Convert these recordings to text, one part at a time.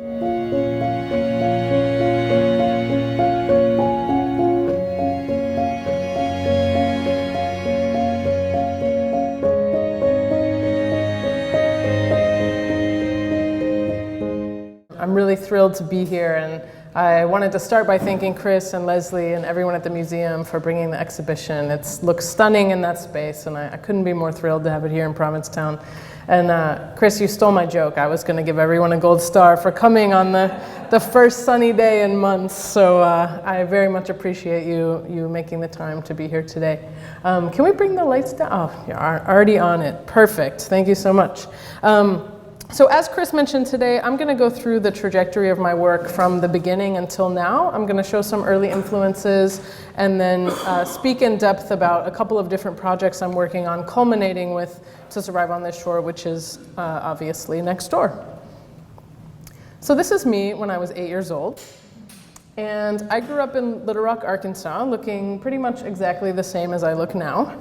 I'm really thrilled to be here, and I wanted to start by thanking Chris and Leslie and everyone at the museum for bringing the exhibition. It looks stunning in that space, and I couldn't be more thrilled to have it here in Provincetown. And Chris, you stole my joke. I was going to give everyone a gold star for coming on the first sunny day in months, so I very much appreciate you making the time to be here today. Can we bring the lights down? Oh, you're already on it. Perfect. Thank you so much. So as Chris mentioned today, I'm going to go through the trajectory of my work from the beginning until now. I'm going to show some early influences and then speak in depth about a couple of different projects I'm working on, culminating with To Survive on This Shore, which is obviously next door. So this is me when I was 8 years old. And I grew up in Little Rock, Arkansas, looking pretty much exactly the same as I look now.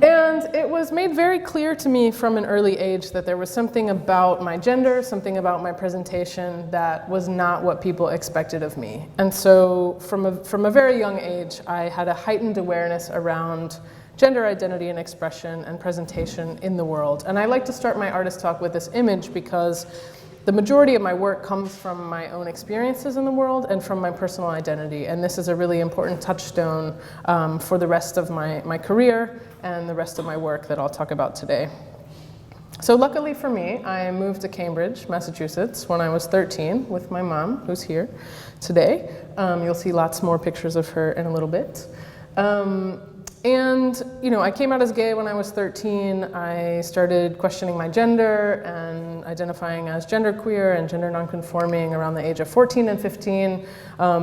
And it was made very clear to me from an early age that there was something about my gender, something about my presentation that was not what people expected of me. And so from a very young age, I had a heightened awareness around gender identity and expression and presentation in the world. And I like to start my artist talk with this image because the majority of my work comes from my own experiences in the world and from my personal identity. And this is a really important touchstone for the rest of my career and the rest of my work that I'll talk about today. So luckily for me, I moved to Cambridge, Massachusetts when I was 13 with my mom, who's here today. You'll see lots more pictures of her in a little bit. And, you know, I came out as gay when I was 13. I started questioning my gender and identifying as genderqueer and gender nonconforming around the age of 14 and 15.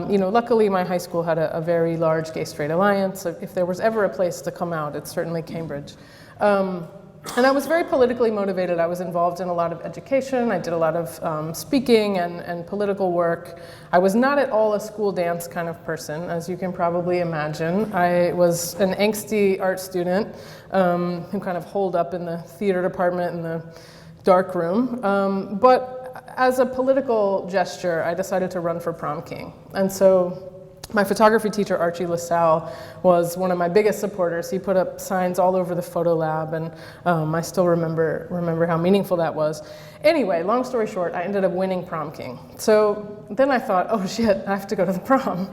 You know, luckily my high school had a very large gay-straight alliance. If there was ever a place to come out, it's certainly Cambridge. And I was very politically motivated. I was involved in a lot of education. I did a lot of speaking and political work. I was not at all a school dance kind of person, as you can probably imagine. I was an angsty art student who kind of holed up in the theater department in the dark room. But as a political gesture, I decided to run for prom king. And so my photography teacher, Archie LaSalle, was one of my biggest supporters. He put up signs all over the photo lab, and I still remember how meaningful that was. Anyway, long story short, I ended up winning prom king. So then I thought, oh shit, I have to go to the prom.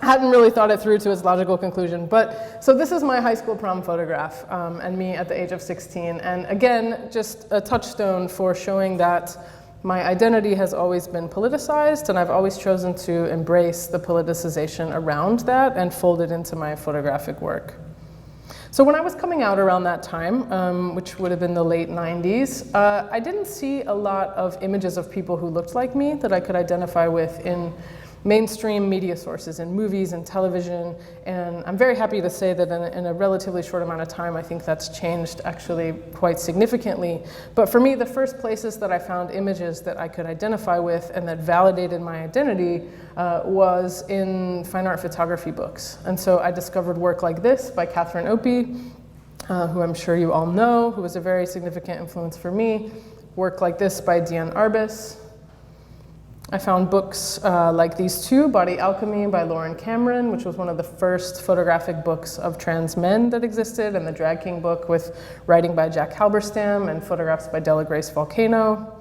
Hadn't really thought it through to its logical conclusion. But so this is my high school prom photograph and me at the age of 16. And again, just a touchstone for showing that my identity has always been politicized, and I've always chosen to embrace the politicization around that and fold it into my photographic work. So when I was coming out around that time, which would have been the late 90s, I didn't see a lot of images of people who looked like me that I could identify with in mainstream media sources, in movies and television, and I'm very happy to say that in a relatively short amount of time, I think that's changed actually quite significantly. But for me, the first places that I found images that I could identify with and that validated my identity was in fine art photography books. And so I discovered work like this by Catherine Edelman, who I'm sure you all know, who was a very significant influence for me. Work like this by Diane Arbus. I found books like these two, Body Alchemy by Lauren Cameron, which was one of the first photographic books of trans men that existed, and the Drag King book with writing by Jack Halberstam and photographs by Della Grace Volcano.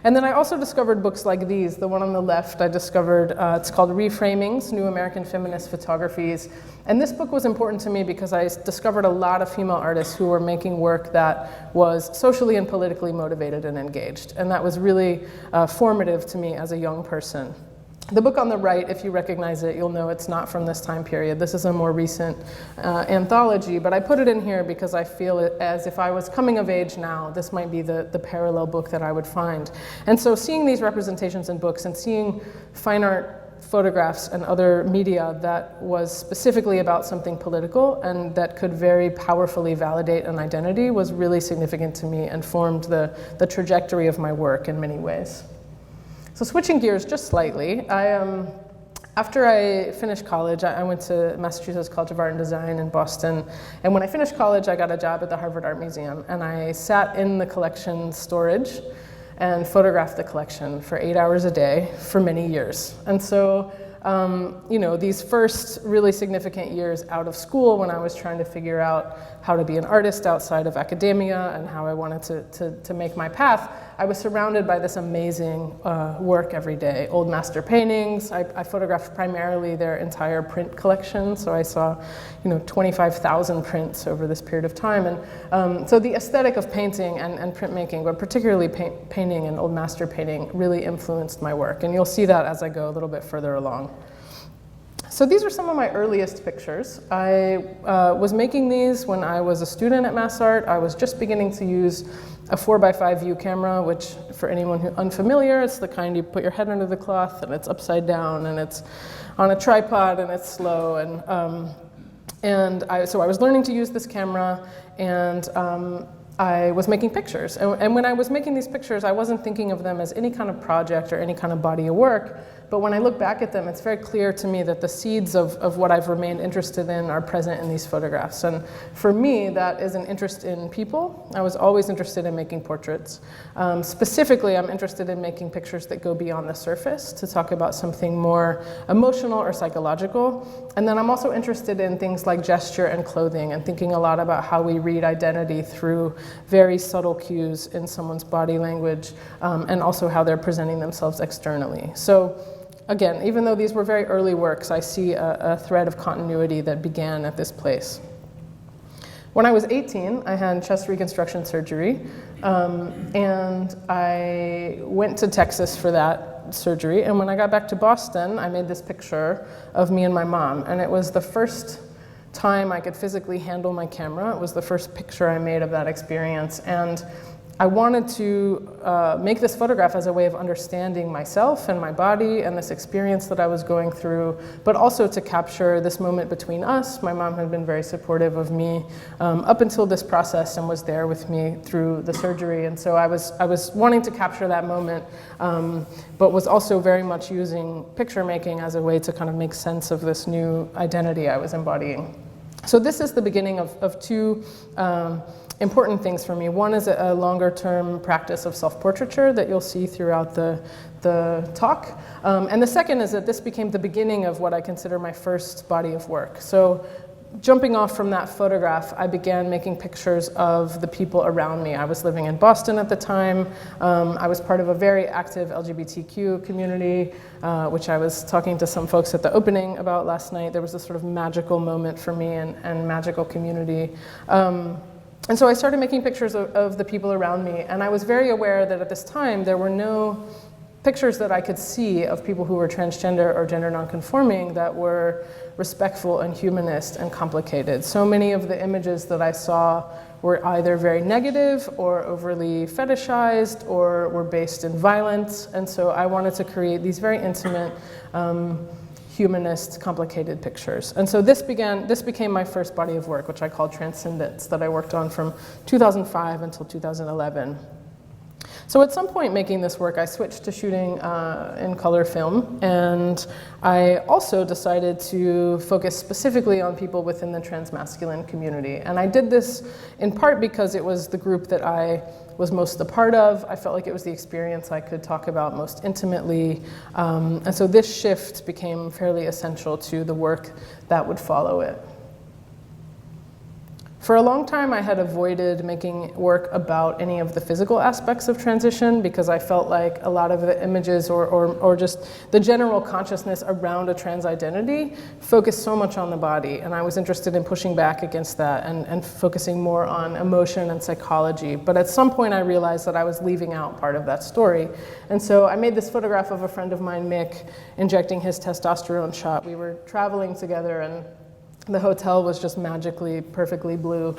And then I also discovered books like these. The one on the left I discovered, it's called Reframings, New American Feminist Photographies. And this book was important to me because I discovered a lot of female artists who were making work that was socially and politically motivated and engaged. And that was really formative to me as a young person. The book on the right, if you recognize it, you'll know it's not from this time period. This is a more recent anthology, but I put it in here because I feel it as if I was coming of age now, this might be the parallel book that I would find. And so seeing these representations in books and seeing fine art photographs and other media that was specifically about something political and that could very powerfully validate an identity was really significant to me and formed the trajectory of my work in many ways. So switching gears just slightly, after I finished college, I went to Massachusetts College of Art and Design in Boston, and when I finished college, I got a job at the Harvard Art Museum, and I sat in the collection storage, and photographed the collection for 8 hours a day for many years. And so, you know, these first really significant years out of school, when I was trying to figure out how to be an artist outside of academia and how I wanted to make my path, I was surrounded by this amazing work every day. Old master paintings. I photographed primarily their entire print collection, so I saw, you know, 25,000 prints over this period of time. And so the aesthetic of painting and printmaking, but particularly painting and old master painting, really influenced my work. And you'll see that as I go a little bit further along. So these are some of my earliest pictures. I was making these when I was a student at MassArt. I was just beginning to use a 4x5 view camera, which for anyone who's unfamiliar, it's the kind you put your head under the cloth and it's upside down and it's on a tripod and it's slow. So I was learning to use this camera, and I was making pictures. And when I was making these pictures, I wasn't thinking of them as any kind of project or any kind of body of work. But when I look back at them, it's very clear to me that the seeds of what I've remained interested in are present in these photographs. And for me, that is an interest in people. I was always interested in making portraits. Specifically, I'm interested in making pictures that go beyond the surface to talk about something more emotional or psychological. And then I'm also interested in things like gesture and clothing, and thinking a lot about how we read identity through very subtle cues in someone's body language, and also how they're presenting themselves externally. So again, even though these were very early works, I see a thread of continuity that began at this place. When I was 18, I had chest reconstruction surgery, and I went to Texas for that surgery. And when I got back to Boston, I made this picture of me and my mom, and it was the first time I could physically handle my camera. It was the first picture I made of that experience, and I wanted to make this photograph as a way of understanding myself and my body and this experience that I was going through, but also to capture this moment between us. My mom had been very supportive of me up until this process and was there with me through the surgery. And so I was wanting to capture that moment, but was also very much using picture making as a way to kind of make sense of this new identity I was embodying. So this is the beginning of two important things for me. One is a longer term practice of self-portraiture that you'll see throughout the talk. And the second is that this became the beginning of what I consider my first body of work. So jumping off from that photograph, I began making pictures of the people around me. I was living in Boston at the time. I was part of a very active LGBTQ community, which I was talking to some folks at the opening about last night. There was this sort of magical moment for me and magical community. And so I started making pictures of the people around me, and I was very aware that at this time there were no pictures that I could see of people who were transgender or gender nonconforming that were respectful and humanist and complicated. So many of the images that I saw were either very negative or overly fetishized or were based in violence, and so I wanted to create these very intimate, humanist, complicated pictures. And so this became my first body of work, which I call Transcendence, that I worked on from 2005 until 2011. So at some point making this work, I switched to shooting in color film, and I also decided to focus specifically on people within the transmasculine community. And I did this in part because it was the group that I was most a part of. I felt like it was the experience I could talk about most intimately. And so this shift became fairly essential to the work that would follow it. For a long time, I had avoided making work about any of the physical aspects of transition because I felt like a lot of the images or just the general consciousness around a trans identity focused so much on the body. And I was interested in pushing back against that and focusing more on emotion and psychology. But at some point, I realized that I was leaving out part of that story. And so I made this photograph of a friend of mine, Mick, injecting his testosterone shot. We were traveling together, and the hotel was just magically, perfectly blue.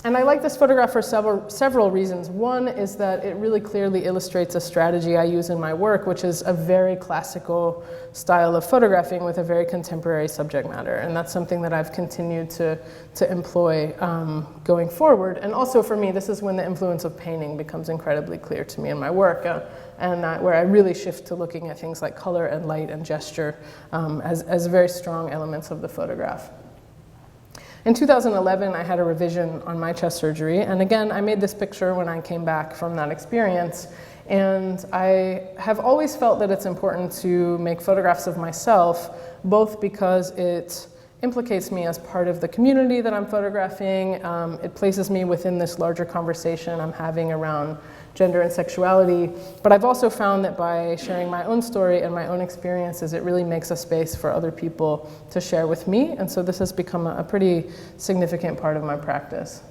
And I like this photograph for several reasons. One is that it really clearly illustrates a strategy I use in my work, which is a very classical style of photographing with a very contemporary subject matter. And that's something that I've continued to employ going forward. And also for me, this is when the influence of painting becomes incredibly clear to me in my work, where I really shift to looking at things like color and light and gesture as very strong elements of the photograph. In 2011, I had a revision on my chest surgery, and again, I made this picture when I came back from that experience, and I have always felt that it's important to make photographs of myself, both because it implicates me as part of the community that I'm photographing, it places me within this larger conversation I'm having around gender and sexuality, but I've also found that by sharing my own story and my own experiences, it really makes a space for other people to share with me, and so this has become a pretty significant part of my practice.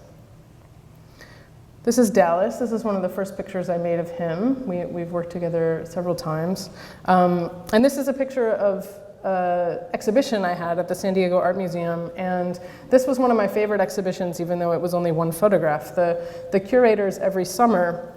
This is Dallas. This is one of the first pictures I made of him. We've worked together several times, and this is a picture of exhibition I had at the San Diego Art Museum, and this was one of my favorite exhibitions, even though it was only one photograph. The curators every summer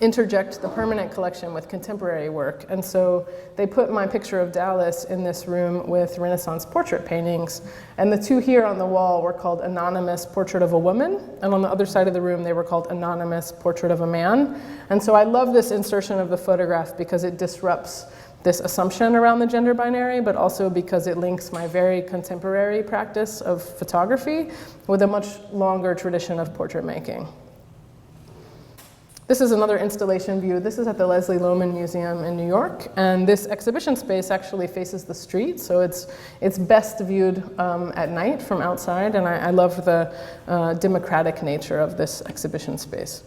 interject the permanent collection with contemporary work, and so they put my picture of Dallas in this room with Renaissance portrait paintings, and the two here on the wall were called Anonymous Portrait of a Woman, and on the other side of the room they were called Anonymous Portrait of a Man. And so I love this insertion of the photograph because it disrupts this assumption around the gender binary, but also because it links my very contemporary practice of photography with a much longer tradition of portrait making. This is another installation view. This is at the Leslie Lohman Museum in New York, and this exhibition space actually faces the street, so it's best viewed at night from outside, and I love the democratic nature of this exhibition space.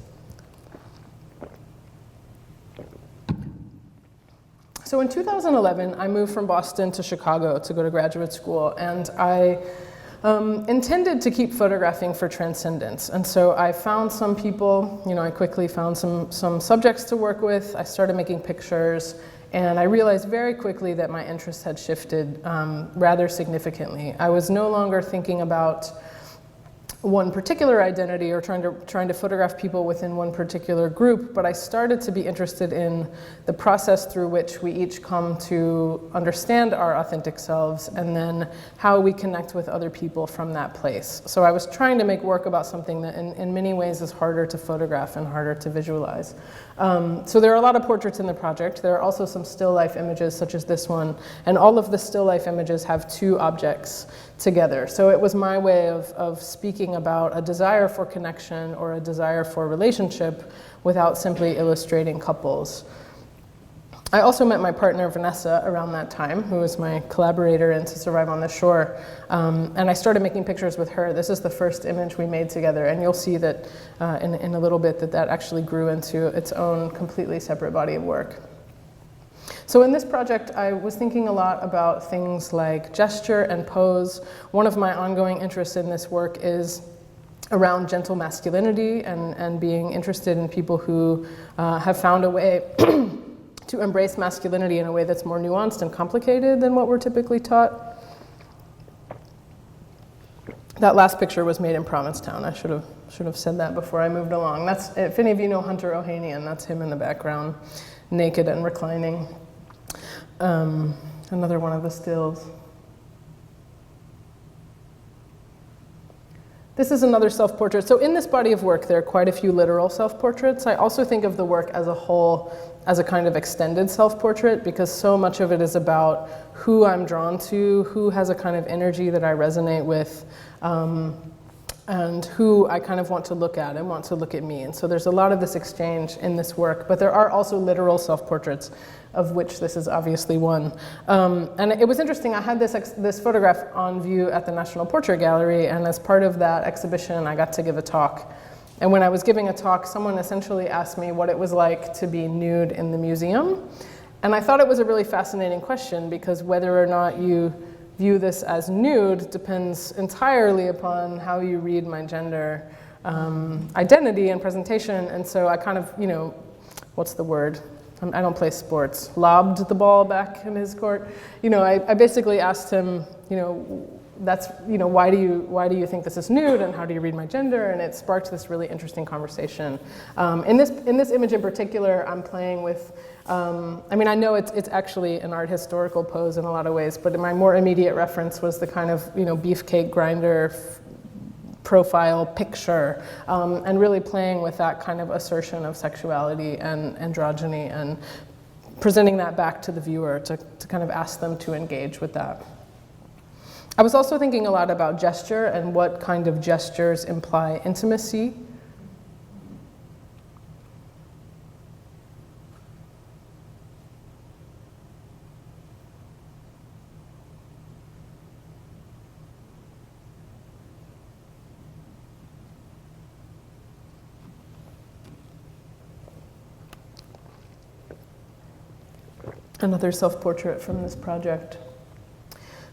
So in 2011, I moved from Boston to Chicago to go to graduate school, and I intended to keep photographing for transcendence. And so I found some people, I quickly found some subjects to work with. I started making pictures, and I realized very quickly that my interests had shifted rather significantly. I was no longer thinking about one particular identity or trying to photograph people within one particular group, but I started to be interested in the process through which we each come to understand our authentic selves, and then how we connect with other people from that place. So I was trying to make work about something that in many ways is harder to photograph and harder to visualize. So there are a lot of portraits in the project. There are also some still life images such as this one, and all of the still life images have two objects together. So it was my way of speaking about a desire for connection or a desire for relationship without simply illustrating couples. I also met my partner Vanessa around that time, who was my collaborator in To Survive on the Shore, and I started making pictures with her. This is the first image we made together, and you'll see that in a little bit that actually grew into its own completely separate body of work. So in this project, I was thinking a lot about things like gesture and pose. One of my ongoing interests in this work is around gentle masculinity and being interested in people who have found a way to embrace masculinity in a way that's more nuanced and complicated than what we're typically taught. That last picture was made in Provincetown. I should have said that before I moved along. That's, if any of you know Hunter Ohanian, that's him in the background, naked and reclining. Another one of the stills. This is another self-portrait. So in this body of work, there are quite a few literal self-portraits. I also think of the work as a whole as a kind of extended self-portrait, because so much of it is about who I'm drawn to, who has a kind of energy that I resonate with, and who I kind of want to look at and want to look at me. And so there's a lot of this exchange in this work, but there are also literal self-portraits, of which this is obviously one. And it was interesting, I had this photograph on view at the National Portrait Gallery, and as part of that exhibition, I got to give a talk. And when I was giving a talk, someone essentially asked me what it was like to be nude in the museum. And I thought it was a really fascinating question, because whether or not you view this as nude depends entirely upon how you read my gender identity and presentation. And so I kind of, what's the word? I don't play sports, lobbed the ball back in his court. I basically asked him, why do you think this is nude, and how do you read my gender? And it sparked this really interesting conversation. In this image in particular, I'm playing with, I know it's actually an art historical pose in a lot of ways, but my more immediate reference was the kind of, beefcake grinder profile picture, and really playing with that kind of assertion of sexuality and androgyny, and presenting that back to the viewer to kind of ask them to engage with that. I was also thinking a lot about gesture and what kind of gestures imply intimacy. Another self-portrait from this project.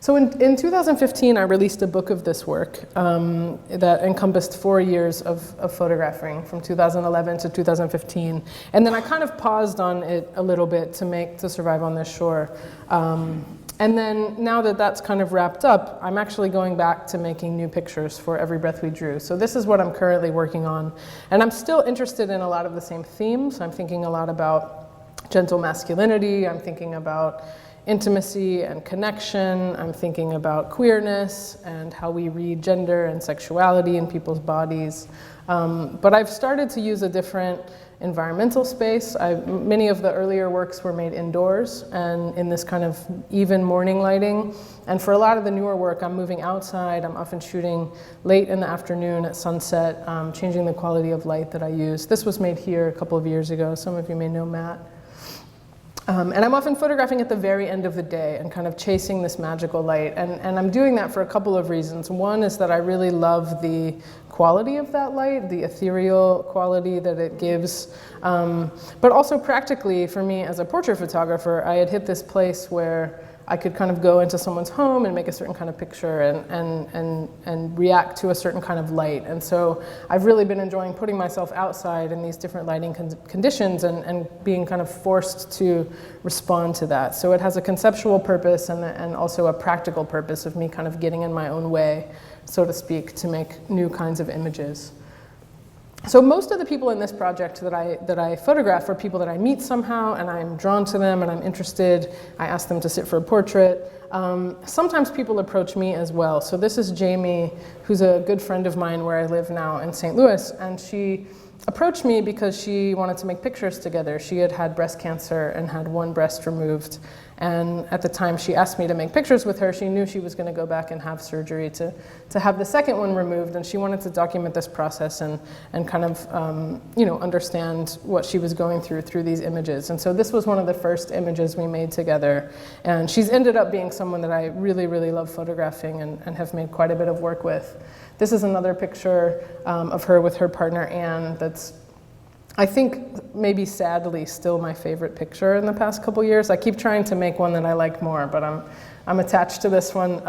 So in 2015, I released a book of this work that encompassed 4 years of photographing from 2011 to 2015. And then I kind of paused on it a little bit to survive on this shore. And then now that that's kind of wrapped up, I'm actually going back to making new pictures for Every Breath We Drew. So this is what I'm currently working on. And I'm still interested in a lot of the same themes. I'm thinking a lot about gentle masculinity, I'm thinking about intimacy and connection, I'm thinking about queerness and how we read gender and sexuality in people's bodies. But I've started to use a different environmental space. Many of the earlier works were made indoors and in this kind of even morning lighting. And for a lot of the newer work, I'm moving outside. I'm often shooting late in the afternoon at sunset, changing the quality of light that I use. This was made here a couple of years ago. Some of you may know Matt. And I'm often photographing at the very end of the day and kind of chasing this magical light. And I'm doing that for a couple of reasons. One is that I really love the quality of that light, the ethereal quality that it gives. But also practically, for me as a portrait photographer, I had hit this place where I could kind of go into someone's home and make a certain kind of picture and react to a certain kind of light. And so I've really been enjoying putting myself outside in these different lighting conditions and being kind of forced to respond to that. So it has a conceptual purpose and also a practical purpose of me kind of getting in my own way, so to speak, to make new kinds of images. So most of the people in this project that I photograph are people that I meet somehow, and I'm drawn to them and I'm interested. I ask them to sit for a portrait. Sometimes people approach me as well. So this is Jamie, who's a good friend of mine where I live now in St. Louis, and she approached me because she wanted to make pictures together. She had had breast cancer and had one breast removed. And at the time she asked me to make pictures with her, she knew she was going to go back and have surgery to have the second one removed, and she wanted to document this process and kind of understand what she was going through these images. And so this was one of the first images we made together. And she's ended up being someone that I really, really love photographing and have made quite a bit of work with. This is another picture of her with her partner Anne that's, I think, maybe sadly still my favorite picture in the past couple years. I keep trying to make one that I like more, but I'm attached to this one.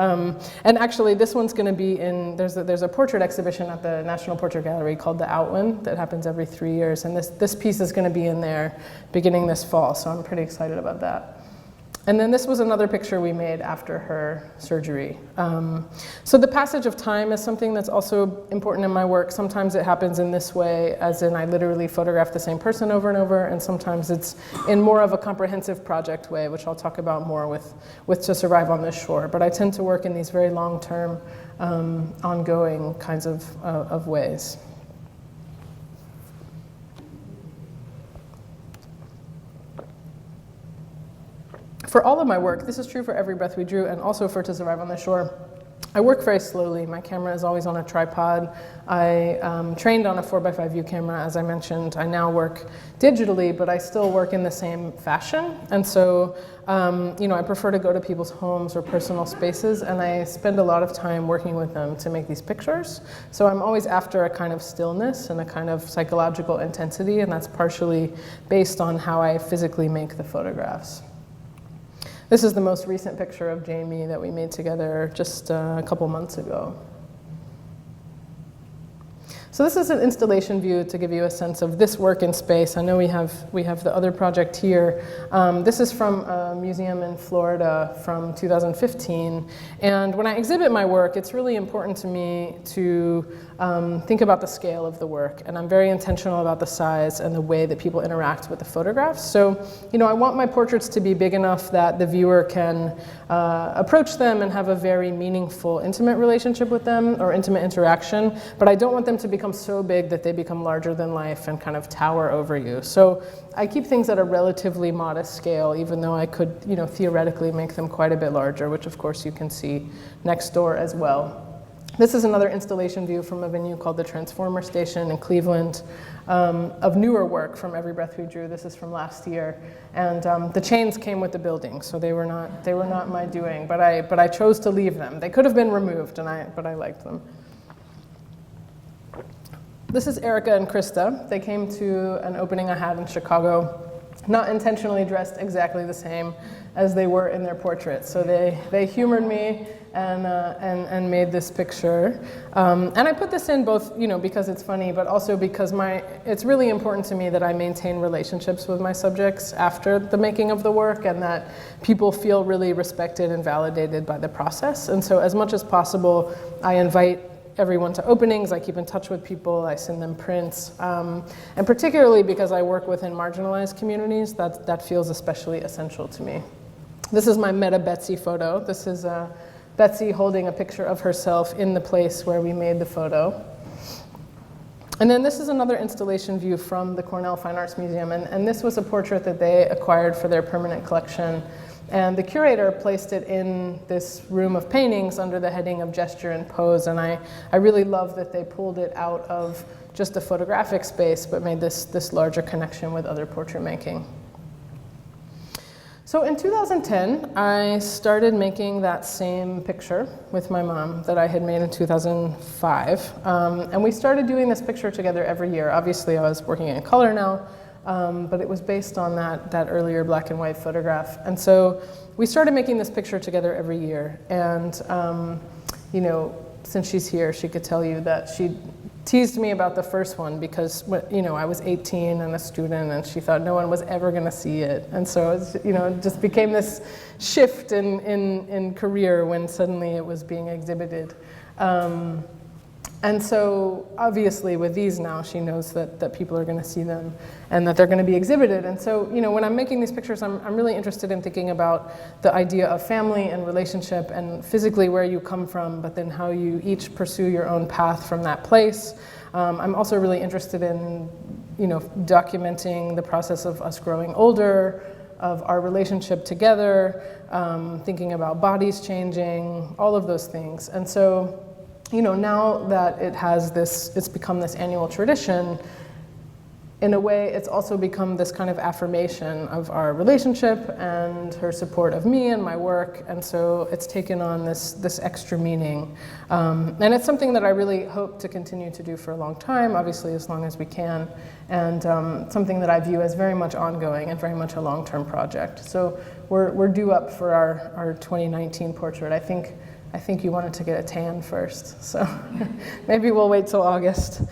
And actually this one's going to be in, there's a portrait exhibition at the National Portrait Gallery called the Outwin that happens every 3 years, and this piece is going to be in there beginning this fall, so I'm pretty excited about that. And then this was another picture we made after her surgery. So the passage of time is something that's also important in my work. Sometimes it happens in this way, as in I literally photograph the same person over and over, and sometimes it's in more of a comprehensive project way, which I'll talk about more with To Survive on This Shore. But I tend to work in these very long-term, ongoing kinds of ways. For all of my work, this is true for Every Breath We Drew and also for To Survive on the Shore, I work very slowly. My camera is always on a tripod. I trained on a 4x5 view camera, as I mentioned. I now work digitally, but I still work in the same fashion. And so, I prefer to go to people's homes or personal spaces, and I spend a lot of time working with them to make these pictures. So I'm always after a kind of stillness and a kind of psychological intensity, and that's partially based on how I physically make the photographs. This is the most recent picture of Jamie that we made together just a couple months ago. So this is an installation view to give you a sense of this work in space. I know we have the other project here. This is from a museum in Florida from 2015. And when I exhibit my work, it's really important to me to think about the scale of the work. And I'm very intentional about the size and the way that people interact with the photographs. So, I want my portraits to be big enough that the viewer can approach them and have a very meaningful, intimate relationship with them, or intimate interaction. But I don't want them to become become so big that they become larger than life and kind of tower over you. So I keep things at a relatively modest scale, even though I could, theoretically make them quite a bit larger, which of course you can see next door as well. This is another installation view from a venue called the Transformer Station in Cleveland, of newer work from Every Breath We Drew. This is from last year, and the chains came with the building, so they were not my doing. But I chose to leave them. They could have been removed, but I liked them. This is Erica and Krista. They came to an opening I had in Chicago, not intentionally dressed exactly the same as they were in their portraits. So they humored me and made this picture. And I put this in both, because it's funny, but also because it's really important to me that I maintain relationships with my subjects after the making of the work, and that people feel really respected and validated by the process. And so as much as possible, I invite everyone to openings, I keep in touch with people, I send them prints, and particularly because I work within marginalized communities, that feels especially essential to me. This is my Meta Betsy photo. This is Betsy holding a picture of herself in the place where we made the photo. And then this is another installation view from the Cornell Fine Arts Museum, and this was a portrait that they acquired for their permanent collection. And the curator placed it in this room of paintings under the heading of gesture and pose. And I really love that they pulled it out of just a photographic space, but made this larger connection with other portrait making. So in 2010, I started making that same picture with my mom that I had made in 2005. And we started doing this picture together every year. Obviously, I was working in color now. But it was based on that earlier black and white photograph. And so we started making this picture together every year. And, since she's here, she could tell you that she teased me about the first one because, I was 18 and a student, and she thought no one was ever going to see it. And so, it just became this shift in career when suddenly it was being exhibited. And so obviously with these now, she knows that people are going to see them and that they're going to be exhibited. And so, when I'm making these pictures, I'm really interested in thinking about the idea of family and relationship and physically where you come from, but then how you each pursue your own path from that place. I'm also really interested in, documenting the process of us growing older, of our relationship together, thinking about bodies changing, all of those things. And so, now that it's become this annual tradition, in a way, it's also become this kind of affirmation of our relationship and her support of me and my work. And so it's taken on this extra meaning. And it's something that I really hope to continue to do for a long time, obviously as long as we can, and something that I view as very much ongoing and very much a long-term project. So we're due up for our 2019 portrait. I think you wanted to get a tan first, so maybe we'll wait till August.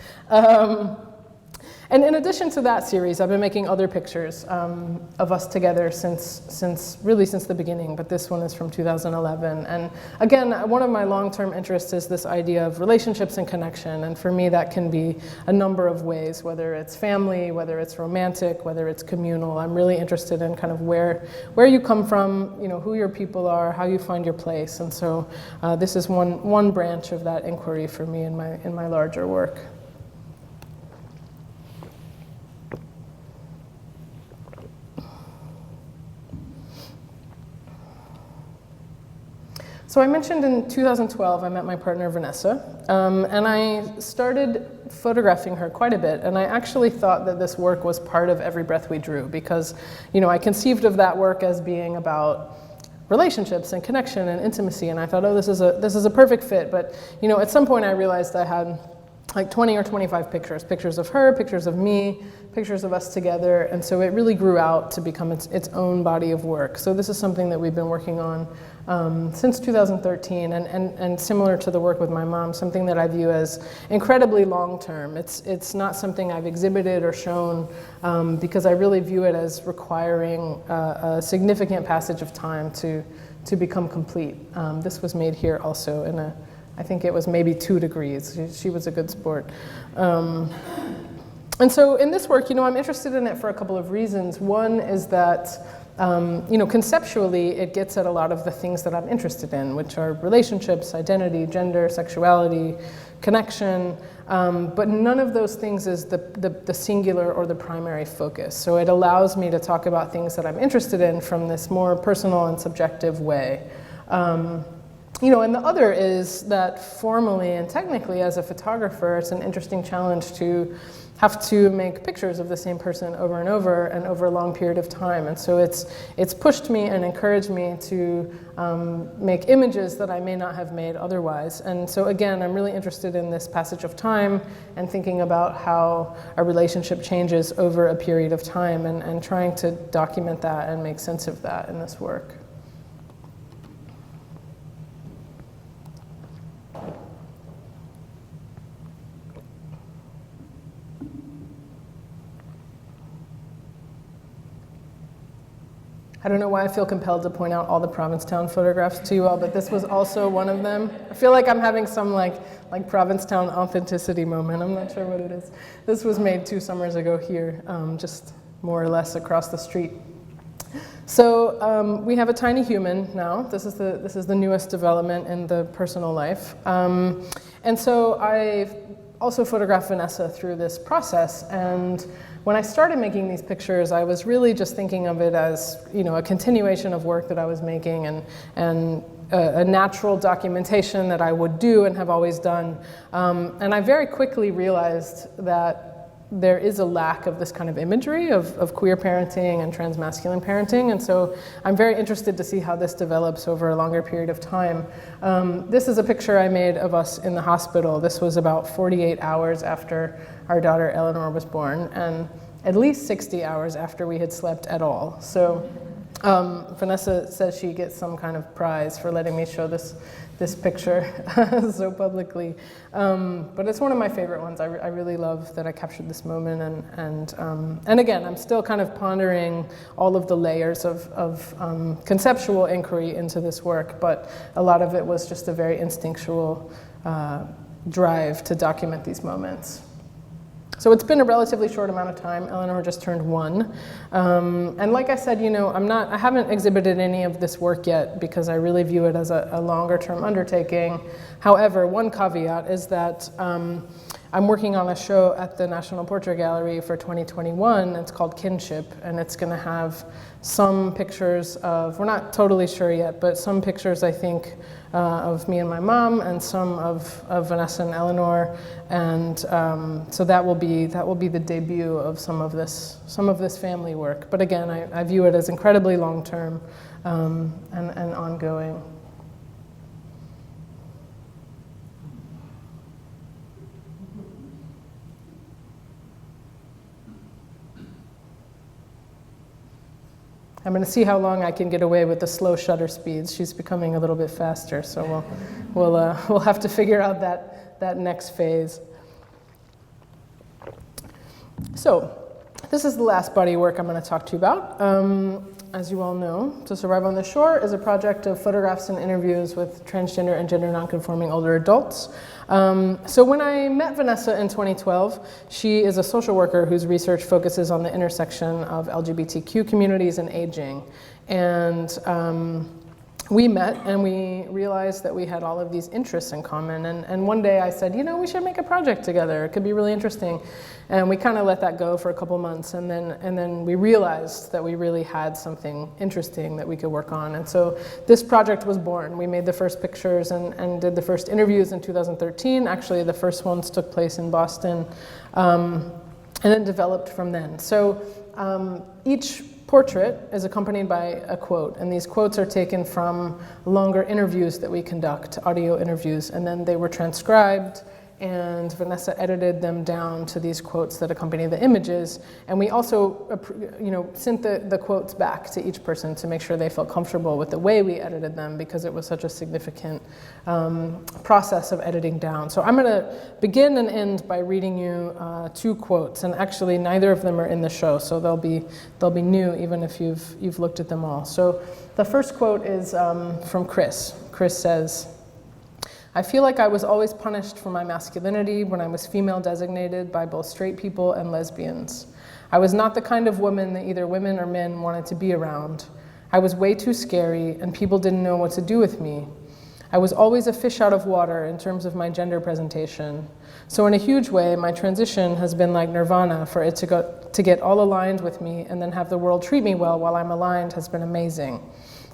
And in addition to that series, I've been making other pictures of us together since the beginning, but this one is from 2011. And again, one of my long-term interests is this idea of relationships and connection, and for me that can be a number of ways, whether it's family, whether it's romantic, whether it's communal. I'm really interested in kind of where you come from, who your people are, how you find your place, and so this is one branch of that inquiry for me in my larger work. So I mentioned in 2012 I met my partner Vanessa, and I started photographing her quite a bit, and I actually thought that this work was part of Every Breath We Drew because, I conceived of that work as being about relationships and connection and intimacy, and I thought, oh, this is a perfect fit. But at some point I realized I had like 20 or 25 pictures of her, pictures of me, pictures of us together, and so it really grew out to become its own body of work. So this is something that we've been working on since 2013, and similar to the work with my mom, something that I view as incredibly long-term. It's not something I've exhibited or shown because I really view it as requiring a significant passage of time to become complete. This was made here also I think it was maybe 2 degrees. She was a good sport. And so in this work, I'm interested in it for a couple of reasons. One is that, conceptually, it gets at a lot of the things that I'm interested in, which are relationships, identity, gender, sexuality, connection, but none of those things is the singular or the primary focus. So it allows me to talk about things that I'm interested in from this more personal and subjective way. And the other is that formally and technically as a photographer, it's an interesting challenge to have to make pictures of the same person over and over a long period of time. And so it's pushed me and encouraged me to make images that I may not have made otherwise. And so again, I'm really interested in this passage of time and thinking about how a relationship changes over a period of time and trying to document that and make sense of that in this work. I don't know why I feel compelled to point out all the Provincetown photographs to you all, but this was also one of them. I feel like I'm having some like Provincetown authenticity moment. I'm not sure what it is. This was made 2 summers ago here, just more or less across the street. So we have a tiny human now. This is the newest development in the personal life. And so I also photographed Vanessa through this process. And when I started making these pictures, I was really just thinking of it as, a continuation of work that I was making and a natural documentation that I would do and have always done. And I very quickly realized that there is a lack of this kind of imagery of queer parenting and transmasculine parenting. And so I'm very interested to see how this develops over a longer period of time. This is a picture I made of us in the hospital. This was about 48 hours after our daughter Eleanor was born, and at least 60 hours after we had slept at all. So Vanessa says she gets some kind of prize for letting me show this picture so publicly. But it's one of my favorite ones. I really love that I captured this moment. And again, I'm still kind of pondering all of the layers of conceptual inquiry into this work, but a lot of it was just a very instinctual drive to document these moments. So it's been a relatively short amount of time. Eleanor just turned 1. And like I said, I haven't exhibited any of this work yet because I really view it as a longer term undertaking. However, one caveat is that I'm working on a show at the National Portrait Gallery for 2021. It's called Kinship, and it's going to have some pictures of, we're not totally sure yet, but some pictures, I think, of me and my mom, and some of Vanessa and Eleanor, and so that will be the debut of some of this family work. But again, I view it as incredibly long-term and ongoing. I'm going to see how long I can get away with the slow shutter speeds. She's becoming a little bit faster, so we'll have to figure out that next phase. So this is the last body of work I'm going to talk to you about. As you all know, To Survive on the Shore is a project of photographs and interviews with transgender and gender nonconforming older adults. So when I met Vanessa in 2012, she is a social worker whose research focuses on the intersection of LGBTQ communities and aging. And we met and we realized that we had all of these interests in common. And one day I said, we should make a project together. It could be really interesting. And we kind of let that go for a couple months. And then we realized that we really had something interesting that we could work on. And so this project was born. We made the first pictures and did the first interviews in 2013. Actually, the first ones took place in Boston, and then developed from then. So each portrait is accompanied by a quote, and these quotes are taken from longer interviews that we conduct, audio interviews, and then they were transcribed, and Vanessa edited them down to these quotes that accompany the images. And we also, sent the quotes back to each person to make sure they felt comfortable with the way we edited them, because it was such a significant process of editing down. So I'm going to begin and end by reading you 2 quotes, and actually neither of them are in the show, so they'll be new even if you've looked at them all. So the first quote is from Chris. Chris says, I feel like I was always punished for my masculinity when I was female designated by both straight people and lesbians. I was not the kind of woman that either women or men wanted to be around. I was way too scary, and people didn't know what to do with me. I was always a fish out of water in terms of my gender presentation. So in a huge way, my transition has been like nirvana. For it to get all aligned with me and then have the world treat me well while I'm aligned has been amazing.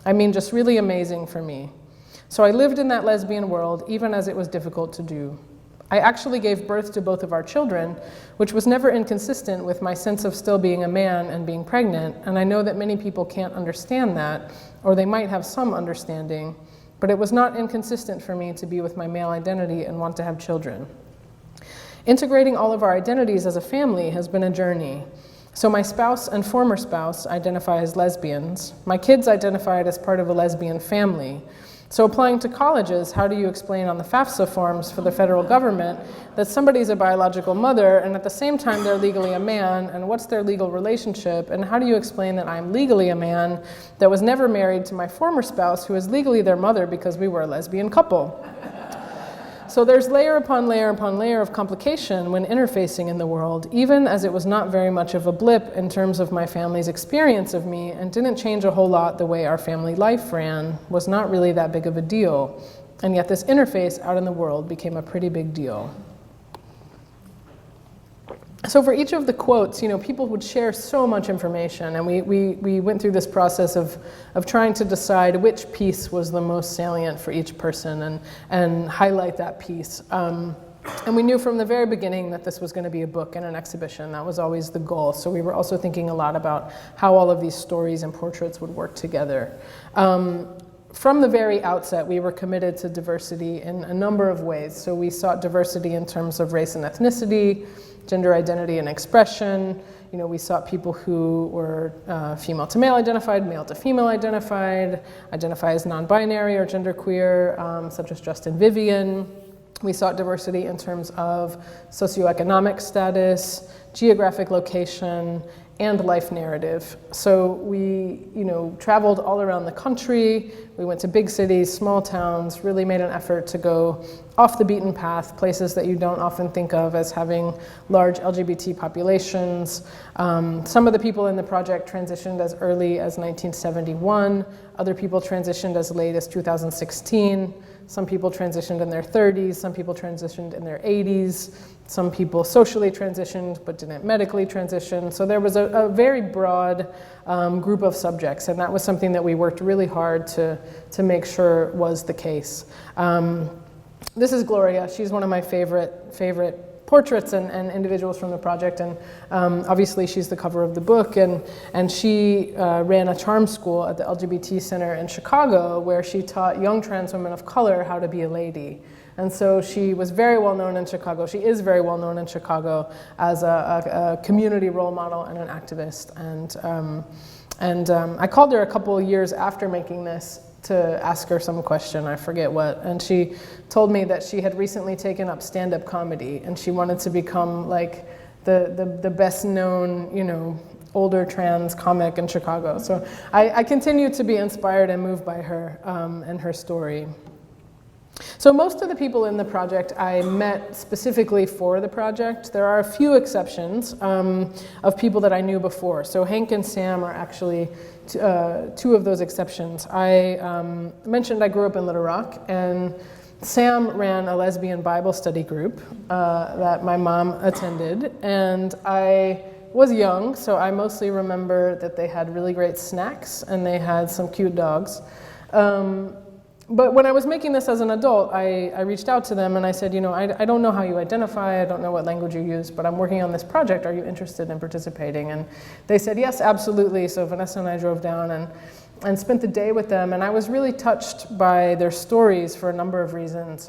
I mean, just really amazing for me. So I lived in that lesbian world, even as it was difficult to do. I actually gave birth to both of our children, which was never inconsistent with my sense of still being a man and being pregnant, and I know that many people can't understand that, or they might have some understanding, but it was not inconsistent for me to be with my male identity and want to have children. Integrating all of our identities as a family has been a journey. So my spouse and former spouse identify as lesbians. My kids identified as part of a lesbian family. So applying to colleges, how do you explain on the FAFSA forms for the federal government that somebody's a biological mother and at the same time they're legally a man, and what's their legal relationship, and how do you explain that I'm legally a man that was never married to my former spouse who is legally their mother because we were a lesbian couple? So there's layer upon layer upon layer of complication when interfacing in the world, even as it was not very much of a blip in terms of my family's experience of me and didn't change a whole lot the way our family life ran, was not really that big of a deal. And yet this interface out in the world became a pretty big deal. So for each of the quotes, people would share so much information, and we went through this process of trying to decide which piece was the most salient for each person and highlight that piece. And we knew from the very beginning that this was going to be a book and an exhibition. That was always the goal. So we were also thinking a lot about how all of these stories and portraits would work together. From the very outset, we were committed to diversity in a number of ways. So we sought diversity in terms of race and ethnicity, gender identity and expression. We sought people who were female to male identified, male to female identified, identify as non-binary or genderqueer, such as Justin Vivian. We sought diversity in terms of socioeconomic status, geographic location, and life narrative. So we, traveled all around the country. We went to big cities, small towns, really made an effort to go off the beaten path, places that you don't often think of as having large LGBT populations. Some of the people in the project transitioned as early as 1971. Other people transitioned as late as 2016. Some people transitioned in their 30s, some people transitioned in their 80s, some people socially transitioned but didn't medically transition. So there was a very broad group of subjects, and that was something that we worked really hard to make sure was the case. This is Gloria. She's one of my favorite portraits and individuals from the project, and obviously she's the cover of the book, and she ran a charm school at the LGBT Center in Chicago where she taught young trans women of color how to be a lady. And so she was very well known in Chicago. She is very well known in Chicago as a community role model and an activist. And I called her a couple of years after making this to ask her some question, I forget what, and she told me that she had recently taken up stand-up comedy and she wanted to become like the best known, older trans comic in Chicago. So I continue to be inspired and moved by her and her story. So most of the people in the project I met specifically for the project. There are a few exceptions of people that I knew before. So Hank and Sam are actually two of those exceptions. I mentioned I grew up in Little Rock, and Sam ran a lesbian Bible study group that my mom attended, and I was young, so I mostly remember that they had really great snacks and they had some cute dogs. But when I was making this as an adult, I reached out to them and I said, I don't know how you identify, I don't know what language you use, but I'm working on this project, are you interested in participating? And they said, yes, absolutely. So Vanessa and I drove down and spent the day with them, and I was really touched by their stories for a number of reasons.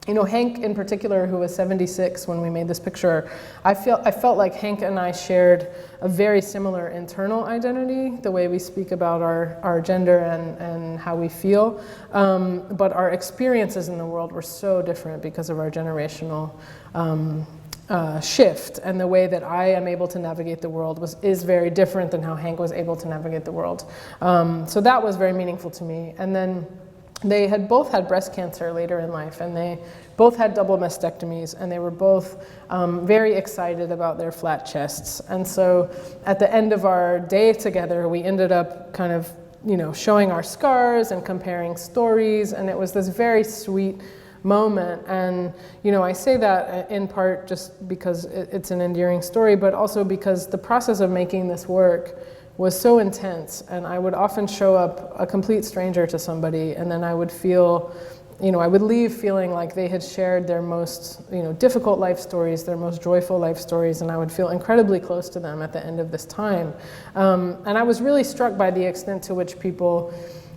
Hank in particular, who was 76 when we made this picture, I felt like Hank and I shared a very similar internal identity, the way we speak about our gender and how we feel, but our experiences in the world were so different because of our generational shift, and the way that I am able to navigate the world is very different than how Hank was able to navigate the world. So that was very meaningful to me. And then they had both had breast cancer later in life, and they both had double mastectomies, and they were both very excited about their flat chests. And so at the end of our day together, we ended up kind of, showing our scars and comparing stories, and it was this very sweet moment. And I say that in part just because it's an endearing story, but also because the process of making this work was so intense, and I would often show up a complete stranger to somebody, and then I would feel, I would leave feeling like they had shared their most, difficult life stories, their most joyful life stories, and I would feel incredibly close to them at the end of this time. And I was really struck by the extent to which people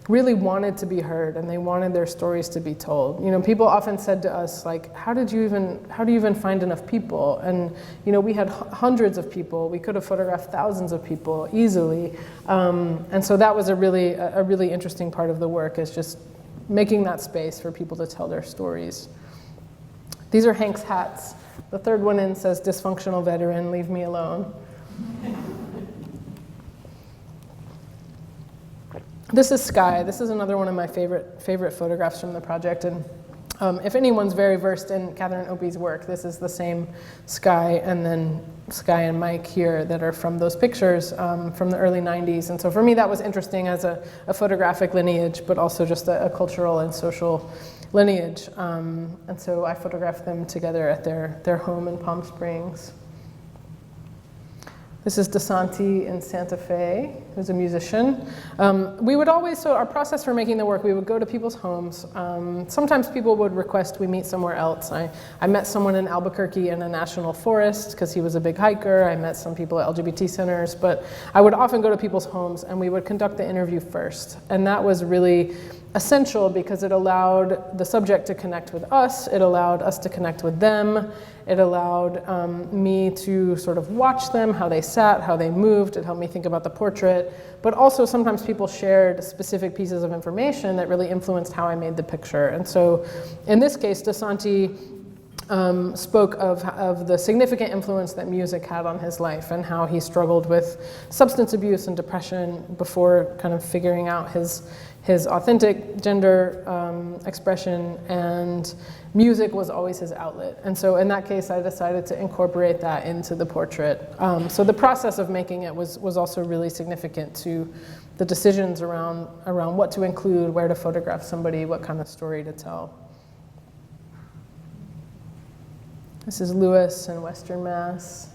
really wanted to be heard, and they wanted their stories to be told. People often said to us, like, how do you even find enough people? And we had hundreds of people. We could have photographed thousands of people easily. And so that was a really interesting part of the work, is just making that space for people to tell their stories. These are Hank's hats. The third one in says, "Dysfunctional veteran, leave me alone." This is Skye. This is another one of my favorite photographs from the project. And if anyone's very versed in Catherine Opie's work, this is the same Skye, and then Skye and Mike here that are from those pictures from the early 90s. And so for me, that was interesting as a photographic lineage, but also just a cultural and social lineage. And so I photographed them together at their home in Palm Springs. This is DeSanti in Santa Fe, who's a musician. We would always, so our process for making the work, we would go to people's homes. Sometimes people would request we meet somewhere else. I met someone in Albuquerque in a national forest because he was a big hiker. I met some people at LGBT centers, but I would often go to people's homes, and we would conduct the interview first. And that was really essential because it allowed the subject to connect with us. It allowed us to connect with them. It allowed me to sort of watch them, how they sat, how they moved. It helped me think about the portrait. But also sometimes people shared specific pieces of information that really influenced how I made the picture. And so in this case, DeSanti spoke of the significant influence that music had on his life, and how he struggled with substance abuse and depression before kind of figuring out his authentic gender expression, and music was always his outlet. And so in that case, I decided to incorporate that into the portrait. So the process of making it was also really significant to the decisions around what to include, where to photograph somebody, what kind of story to tell. This is Lewis in Western Mass.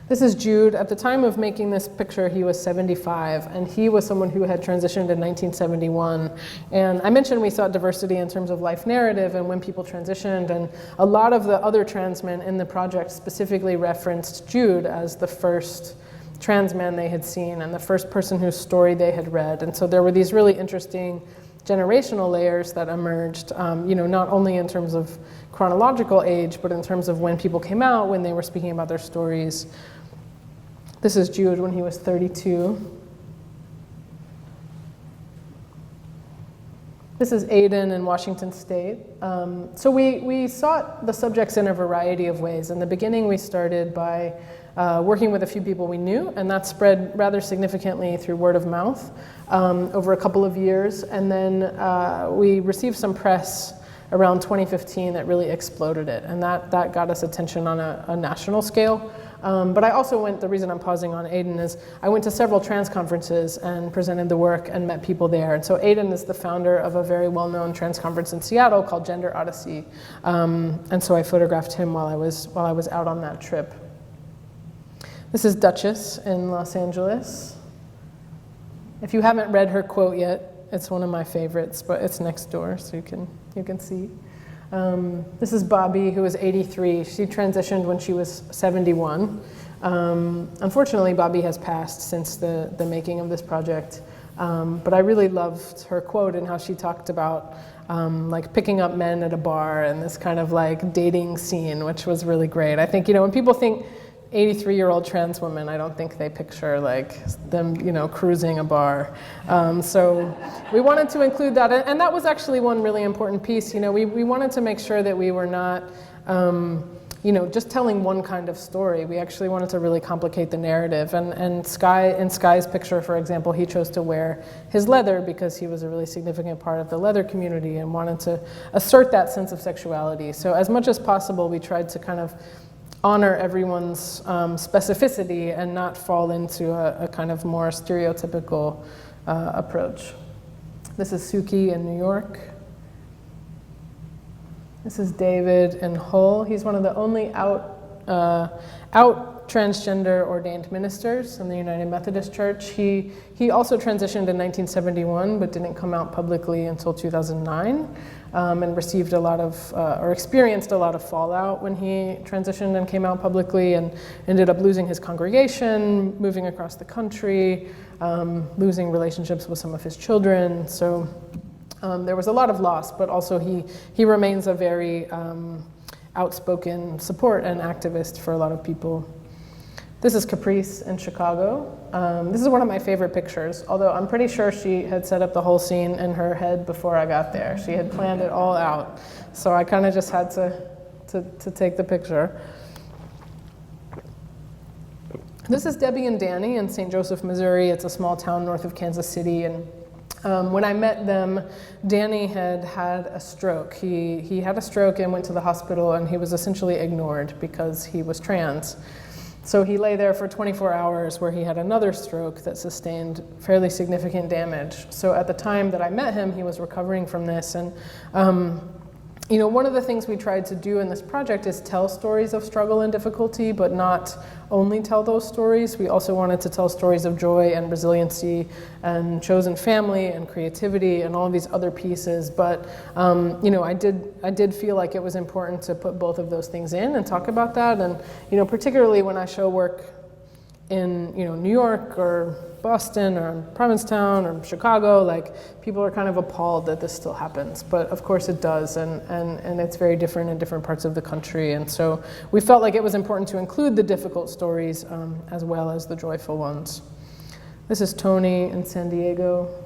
This is Jude. At the time of making this picture, he was 75, and he was someone who had transitioned in 1971. And I mentioned we sought diversity in terms of life narrative and when people transitioned, and a lot of the other trans men in the project specifically referenced Jude as the first trans man they had seen and the first person whose story they had read. And so there were these really interesting generational layers that emerged, not only in terms of chronological age, but in terms of when people came out, when they were speaking about their stories. This is Jude when he was 32. This is Aden in Washington State. So we sought the subjects in a variety of ways. In the beginning, we started by working with a few people we knew, and that spread rather significantly through word of mouth over a couple of years. And then we received some press around 2015 that really exploded it, and that got us attention on a national scale. But I also went, the reason I'm pausing on Aden is I went to several trans conferences and presented the work and met people there. And so Aden is the founder of a very well-known trans conference in Seattle called Gender Odyssey. And so I photographed him while I was out on that trip. This is Duchess in Los Angeles. If you haven't read her quote yet, it's one of my favorites, but it's next door, so you can see. This is Bobby, who is 83. She transitioned when she was 71. Unfortunately, Bobby has passed since the making of this project. But I really loved her quote and how she talked about like picking up men at a bar and this kind of like dating scene, which was really great. I think, when people think 83-year-old trans women, I don't think they picture like them, cruising a bar. So we wanted to include that, and that was actually one really important piece. We wanted to make sure that we were not just telling one kind of story. We actually wanted to really complicate the narrative. And Skye, in Skye's picture, for example, he chose to wear his leather because he was a really significant part of the leather community and wanted to assert that sense of sexuality. So as much as possible, we tried to kind of honor everyone's specificity and not fall into a kind of more stereotypical approach. This is Suki in New York. This is David in Hull. He's one of the only out transgender ordained ministers in the United Methodist Church. He also transitioned in 1971, but didn't come out publicly until 2009, and received a lot of, or experienced a lot of fallout when he transitioned and came out publicly, and ended up losing his congregation, moving across the country, losing relationships with some of his children. So there was a lot of loss, but also he remains a very outspoken support and activist for a lot of people. This is Caprice in Chicago. This is one of my favorite pictures, although I'm pretty sure she had set up the whole scene in her head before I got there. She had planned it all out, so I kind of just had to take the picture. This is Debbie and Danny in St. Joseph, Missouri. It's a small town north of Kansas City, and when I met them, Danny had a stroke. He had a stroke and went to the hospital, and he was essentially ignored because he was trans. So he lay there for 24 hours where he had another stroke that sustained fairly significant damage. So at the time that I met him, he was recovering from this. And one of the things we tried to do in this project is tell stories of struggle and difficulty, but not only tell those stories. We also wanted to tell stories of joy and resiliency and chosen family and creativity and all of these other pieces. But I did feel like it was important to put both of those things in and talk about that. And particularly when I show work in New York or Boston or Provincetown or Chicago, like, people are kind of appalled that this still happens, but of course it does, and it's very different in different parts of the country. And so we felt like it was important to include the difficult stories as well as the joyful ones. This is Tony in San Diego.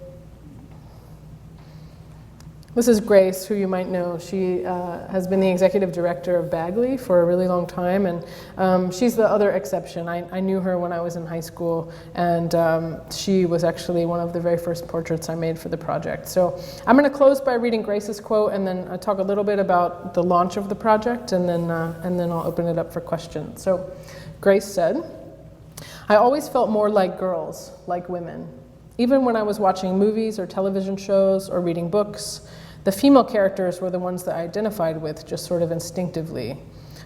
This is Grace, who you might know. She has been the executive director of Bagley for a really long time, and she's the other exception. I knew her when I was in high school, and she was actually one of the very first portraits I made for the project. So I'm going to close by reading Grace's quote, and then talk a little bit about the launch of the project, and then I'll open it up for questions. So Grace said, "I always felt more like girls, like women. Even when I was watching movies or television shows or reading books, the female characters were the ones that I identified with just sort of instinctively.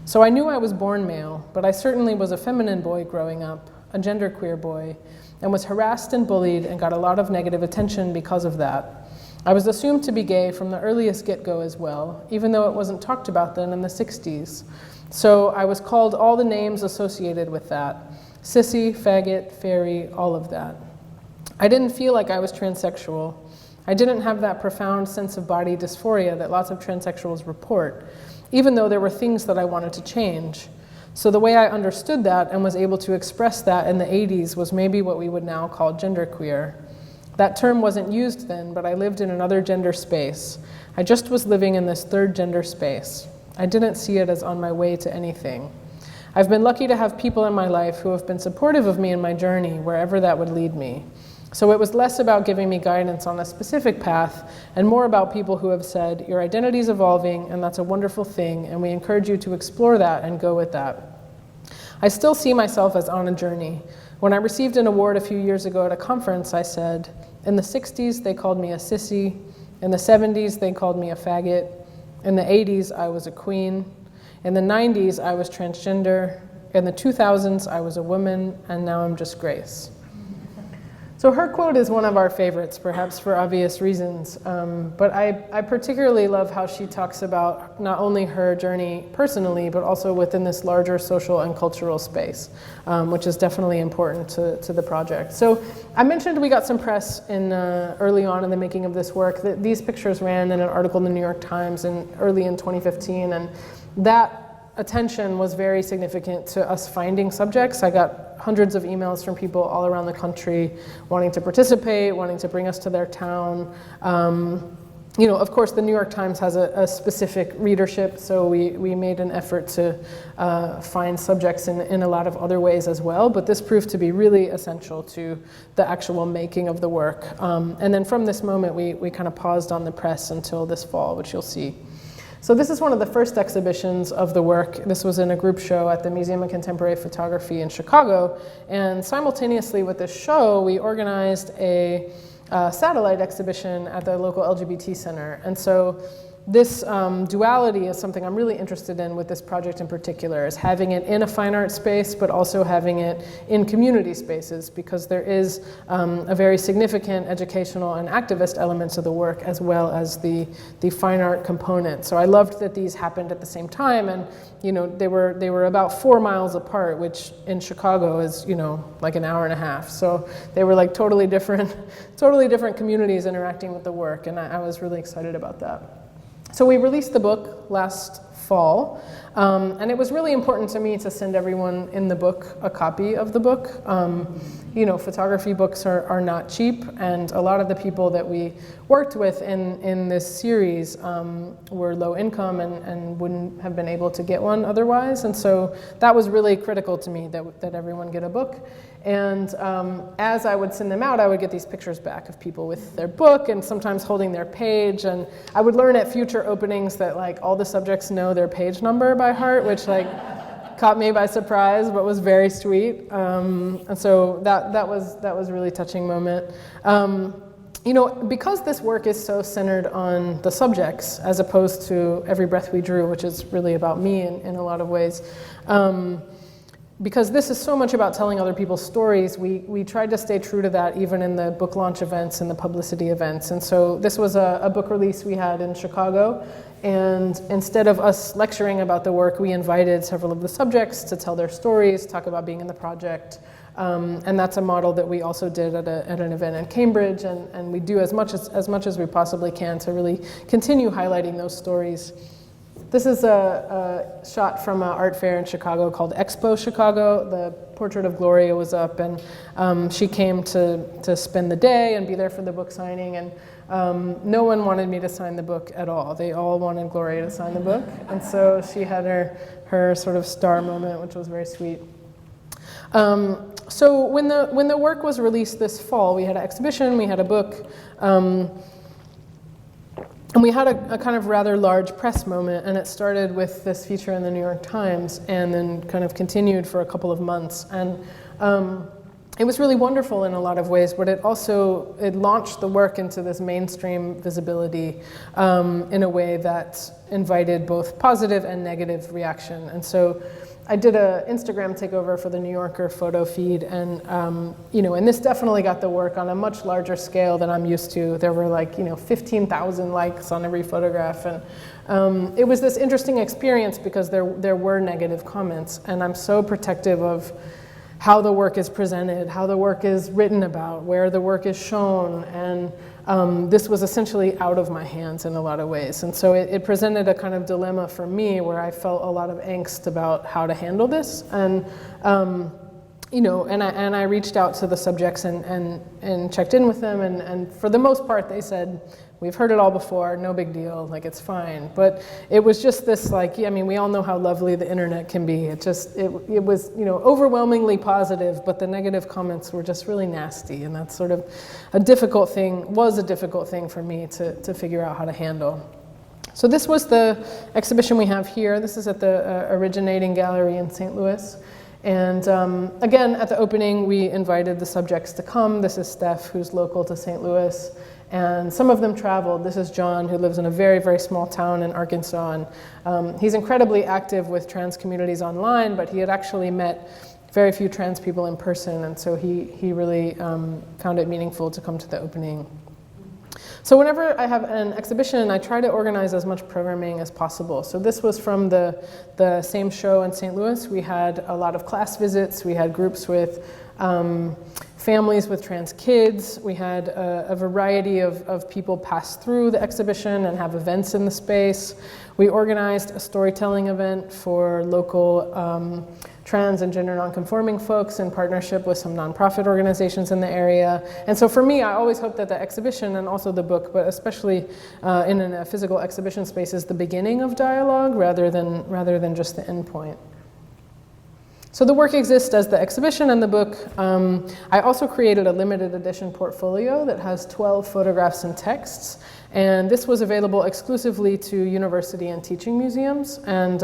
So I knew I was born male, but I certainly was a feminine boy growing up, a genderqueer boy, and was harassed and bullied and got a lot of negative attention because of that. I was assumed to be gay from the earliest get-go as well, even though it wasn't talked about then in the 60s. So I was called all the names associated with that: sissy, faggot, fairy, all of that. I didn't feel like I was transsexual. I didn't have that profound sense of body dysphoria that lots of transsexuals report, even though there were things that I wanted to change. So the way I understood that and was able to express that in the 80s was maybe what we would now call genderqueer. That term wasn't used then, but I lived in another gender space. I just was living in this third gender space. I didn't see it as on my way to anything. I've been lucky to have people in my life who have been supportive of me in my journey, wherever that would lead me. So it was less about giving me guidance on a specific path and more about people who have said, your identity is evolving and that's a wonderful thing, and we encourage you to explore that and go with that. I still see myself as on a journey. When I received an award a few years ago at a conference, I said, in the 60s they called me a sissy, in the 70s they called me a faggot, in the 80s I was a queen, in the 90s I was transgender, in the 2000s I was a woman, and now I'm just Grace. So her quote is one of our favorites, perhaps for obvious reasons, but I particularly love how she talks about not only her journey personally, but also within this larger social and cultural space, which is definitely important to the project. So I mentioned we got some press early on in the making of this work. These pictures ran in an article in the New York Times early in 2015, and that attention was very significant to us finding subjects. I got hundreds of emails from people all around the country wanting to participate, wanting to bring us to their town. you know, of course, the New York Times has a specific readership, so we made an effort to find subjects in a lot of other ways as well, but this proved to be really essential to the actual making of the work. And then from this moment, we kind of paused on the press until this fall, which you'll see. So this is one of the first exhibitions of the work. This was in a group show at the Museum of Contemporary Photography in Chicago, and simultaneously with this show, we organized a satellite exhibition at the local LGBT center. And so this duality is something I'm really interested in with this project in particular, is having it in a fine art space, but also having it in community spaces, because there is a very significant educational and activist elements of the work, as well as the fine art component. So I loved that these happened at the same time, and you know, they were about 4 miles apart, which in Chicago is, you know, like an hour and a half. So they were like totally different communities interacting with the work, and I was really excited about that. So we released the book last fall, and it was really important to me to send everyone in the book a copy of the book. You know, photography books are not cheap, and a lot of the people that we worked with in this series were low income and wouldn't have been able to get one otherwise, and so that was really critical to me, that everyone get a book. And as I would send them out, I would get these pictures back of people with their book and sometimes holding their page. And I would learn at future openings that like all the subjects know their page number by heart, which like caught me by surprise, but was very sweet. And so that was a really touching moment. You know, because this work is so centered on the subjects as opposed to Every Breath We Drew, which is really about me in a lot of ways. Because this is so much about telling other people's stories, we tried to stay true to that even in the book launch events and the publicity events. And so this was a book release we had in Chicago, and instead of us lecturing about the work, we invited several of the subjects to tell their stories, talk about being in the project. And that's a model that we also did at an event in Cambridge, and we do as much as we possibly can to really continue highlighting those stories. This is a shot from an art fair in Chicago called Expo Chicago. The portrait of Gloria was up, and she came to spend the day and be there for the book signing, and no one wanted me to sign the book at all. They all wanted Gloria to sign the book, and so she had her sort of star moment, which was very sweet. So when the work was released this fall, we had an exhibition, we had a book, and we had a kind of rather large press moment, and it started with this feature in the New York Times and then kind of continued for a couple of months. And it was really wonderful in a lot of ways, but it launched the work into this mainstream visibility in a way that invited both positive and negative reaction. And so I did an Instagram takeover for the New Yorker photo feed, and you know, and this definitely got the work on a much larger scale than I'm used to. There were like, you know, 15,000 likes on every photograph, and it was this interesting experience because there were negative comments, and I'm so protective of how the work is presented, how the work is written about, where the work is shown, and this was essentially out of my hands in a lot of ways. And so it presented a kind of dilemma for me where I felt a lot of angst about how to handle this. And, you know, and I reached out to the subjects and checked in with them. And for the most part, they said, we've heard it all before, no big deal, like it's fine. But it was just this like, yeah, I mean, we all know how lovely the internet can be. It was, you know, overwhelmingly positive, but the negative comments were just really nasty. And that's sort of a difficult thing for me to figure out how to handle. So this was the exhibition we have here. This is at the Originating Gallery in St. Louis. And again, at the opening, we invited the subjects to come. This is Steph, who's local to St. Louis. And some of them traveled. This is John, who lives in a very, very small town in Arkansas. And he's incredibly active with trans communities online, but he had actually met very few trans people in person. And so he really found it meaningful to come to the opening. So whenever I have an exhibition, I try to organize as much programming as possible. So this was from the same show in St. Louis. We had a lot of class visits. We had groups with families with trans kids. We had a variety of people pass through the exhibition and have events in the space. We organized a storytelling event for local trans and gender nonconforming folks in partnership with some nonprofit organizations in the area. And so for me, I always hope that the exhibition and also the book, but especially in a physical exhibition space, is the beginning of dialogue rather than just the end point. So the work exists as the exhibition and the book. I also created a limited edition portfolio that has 12 photographs and texts. And this was available exclusively to university and teaching museums. And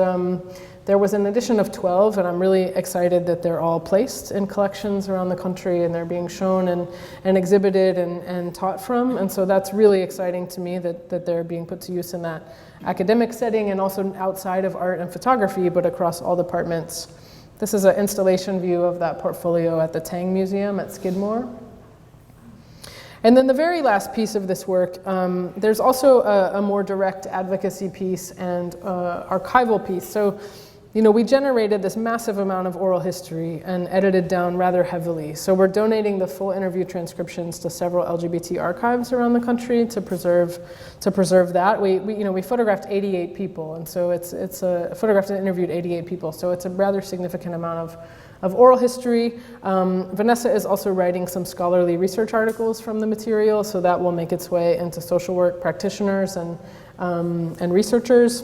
there was an edition of 12, and I'm really excited that they're all placed in collections around the country, and they're being shown and exhibited and taught from. And so that's really exciting to me that they're being put to use in that academic setting and also outside of art and photography, but across all departments. This is an installation view of that portfolio at the Tang Museum at Skidmore. And then the very last piece of this work, there's also a more direct advocacy piece and archival piece. So, you know, we generated this massive amount of oral history and edited down rather heavily. So we're donating the full interview transcriptions to several LGBT archives around the country to preserve that. We photographed 88 people, and so photographed and interviewed 88 people. So it's a rather significant amount of oral history. Vanessa is also writing some scholarly research articles from the material, so that will make its way into social work practitioners and researchers.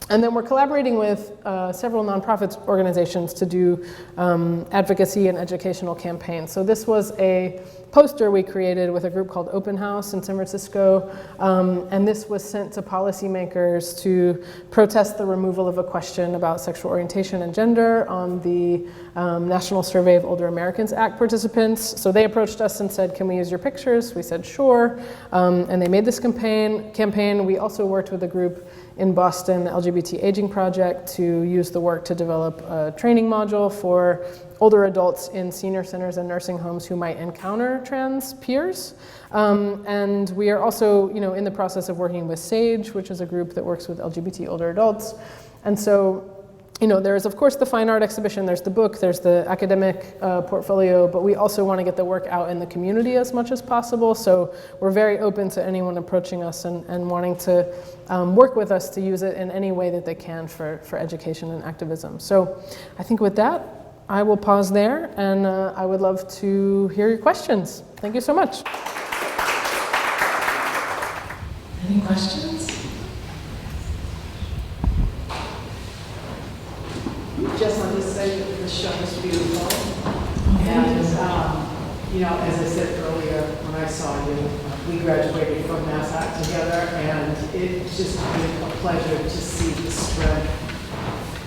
And then we're collaborating with several nonprofit organizations to do advocacy and educational campaigns. So this was a poster we created with a group called Open House in San Francisco, and this was sent to policymakers to protest the removal of a question about sexual orientation and gender on the National Survey of Older Americans Act participants. So they approached us and said, can we use your pictures? We said, sure, and they made this campaign. We also worked with a group in Boston, the LGBT Aging Project, to use the work to develop a training module for older adults in senior centers and nursing homes who might encounter trans peers. And we are also, in the process of working with SAGE, which is a group that works with LGBT older adults. And so, there is, of course, the fine art exhibition, there's the book, there's the academic portfolio, but we also want to get the work out in the community as much as possible. So we're very open to anyone approaching us and wanting to work with us to use it in any way that they can for education and activism. So I think with that, I will pause there, and I would love to hear your questions. Thank you so much. Any questions? Just want to say that the show is beautiful. And, as I said earlier, when I saw you, we graduated from MassAct together, and it's just been a pleasure to see the spread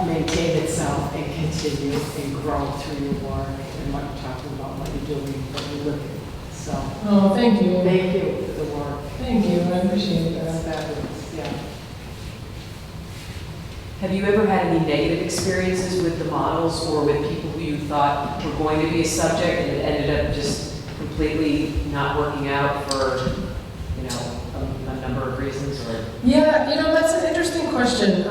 maintain itself and continue and grow through your work and what you're talking about, what you're doing, what you're living. So, thank you. Thank you for the work. Thank you, I appreciate that. It's fabulous, yeah. Have you ever had any negative experiences with the models or with people who you thought were going to be a subject and it ended up just completely not working out for, a number of reasons? Or? Yeah, that's an interesting question.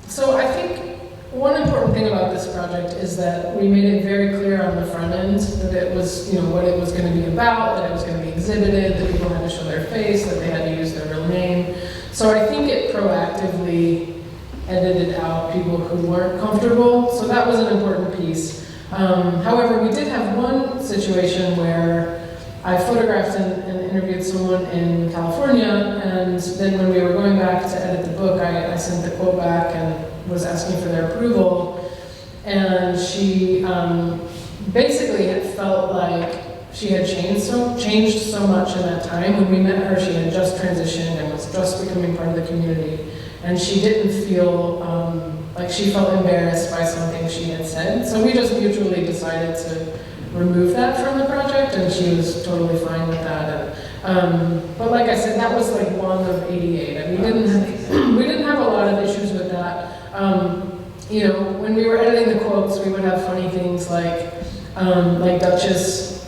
So I think one important thing about this project is that we made it very clear on the front end that it was, what it was going to be about, that it was going to be exhibited, that people had to show their face, that they had to use their real name. So I think it proactively edited out people who weren't comfortable, so that was an important piece. However, we did have one situation where I photographed and interviewed someone in California, and then when we were going back to edit the book, I sent the quote back and was asking for their approval, and she basically had felt like she had changed so much in that time. When we met her, she had just transitioned and was just becoming part of the community. And she didn't feel like she felt embarrassed by something she had said. So we just mutually decided to remove that from the project, and she was totally fine with that. And, but like I said, that was like one of 88. And we didn't have a lot of issues with that. When we were editing the quotes, we would have funny things like Duchess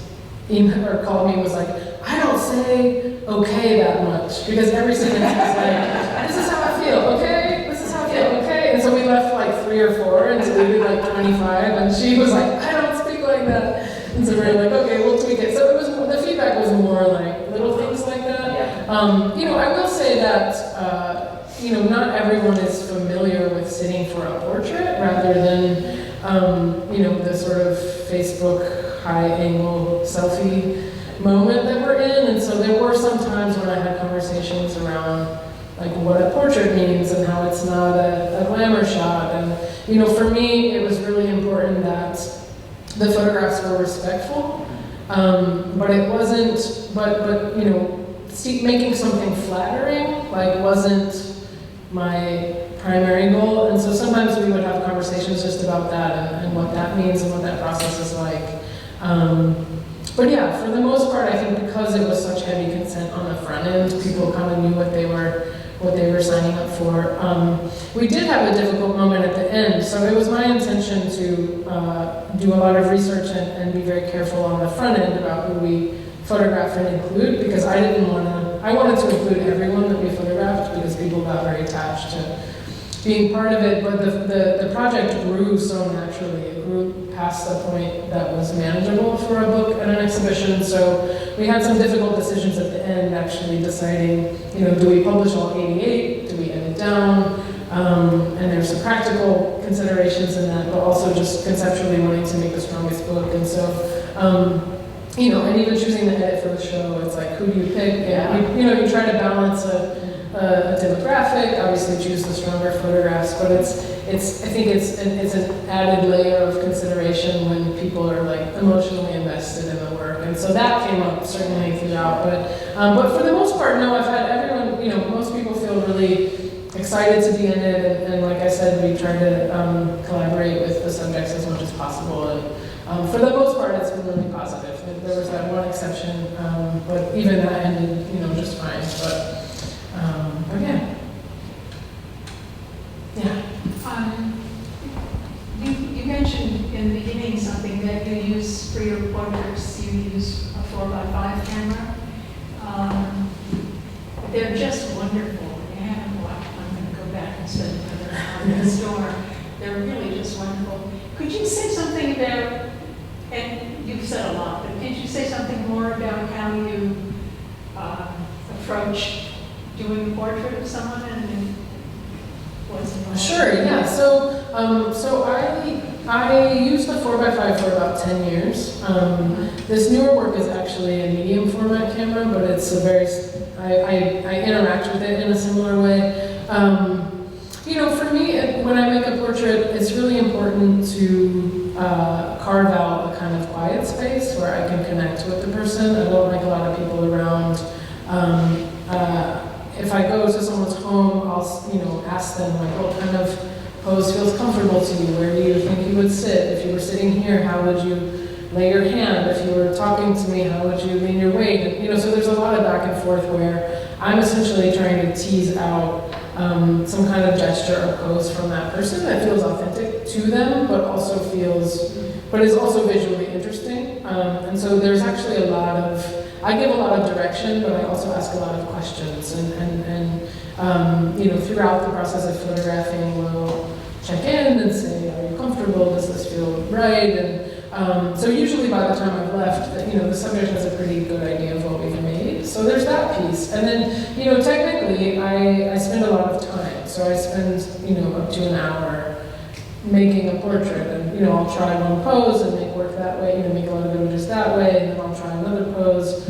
emailed or called me and was like, I don't say okay that much, because every sentence is like, this is how I feel, okay? This is how I feel, okay? And so we left like 3 or 4 until we did like 25, and she was like, I don't speak like that. And so we were like, okay, we'll tweak it. So it was, the feedback was more like little things like that. Yeah. You know, I will say that, you know, not everyone is familiar with sitting for a portrait rather than, you know, the sort of Facebook high-angle selfie moment that we're in. And so there were some times when I had conversations around like what a portrait means and how it's not a glamour shot. And, you know, for me, it was really important that the photographs were respectful, but it wasn't, but you know, making something flattering, like, wasn't my primary goal. And so sometimes we would have conversations just about that and what that means and what that process is like. But yeah, for the most part, I think because it was such heavy consent on the front end, people kind of knew what they were signing up for. We did have a difficult moment at the end, so it was my intention to do a lot of research and be very careful on the front end about who we photograph and include, because I wanted to include everyone that we photographed because people got very attached to being part of it, but the project grew so naturally. It grew past the point that was manageable for a book at an exhibition, so we had some difficult decisions at the end, actually deciding, you know, do we publish all 88, do we edit down, and there's some practical considerations in that, but also just conceptually wanting to make the strongest book. And so, you know, and even choosing the edit for the show, it's like, who do you pick? And you know, you try to balance a demographic, obviously choose the stronger photographs, but I think it's an added layer of consideration when people are like emotionally invested in the work. And so that came up certainly throughout, but for the most part, no, I've had everyone, you know, most people feel really excited to be in it, and like I said, we try to collaborate with the subjects as much as possible, and for the most part, it's been really positive. There was that one exception, but even that ended, you know, just fine. But yeah. You mentioned in the beginning something that you use for your portraits. You use a 4x5 camera. They're just wonderful. And I'm going to go back and spend another hour in the store. They're really just wonderful. Could you say something about, and you've said a lot, but could you say something more about how you approach doing a portrait of someone and what's involved? Sure, yeah. So I used the 4x5 for about 10 years. This newer work is actually a medium format camera, but it's a very, I interact with it in a similar way. You know, for me, when I make a portrait, it's really important to carve out a kind of quiet space where I can connect with the person. I don't like a lot of people around. If I go to someone's home, I'll, you know, ask them, like, what kind of pose feels comfortable to you? Where do you think you would sit? If you were sitting here, how would you lay your hand? If you were talking to me, how would you lean your weight? And, you know, so there's a lot of back and forth where I'm essentially trying to tease out some kind of gesture or pose from that person that feels authentic to them, but also is also visually interesting. And so there's actually a lot of, I give a lot of direction, but I also ask a lot of questions. And you know, throughout the process of photographing, we'll check in and say, are you comfortable? Does this feel right? And so usually by the time I've left, you know, the subject has a pretty good idea of what we've made. So there's that piece. And then, you know, technically, I spend a lot of time. So I spend, you know, up to an hour making a portrait. And, you know, I'll try one pose and make work that way, you know, make a lot of images that way, and then I'll try another pose.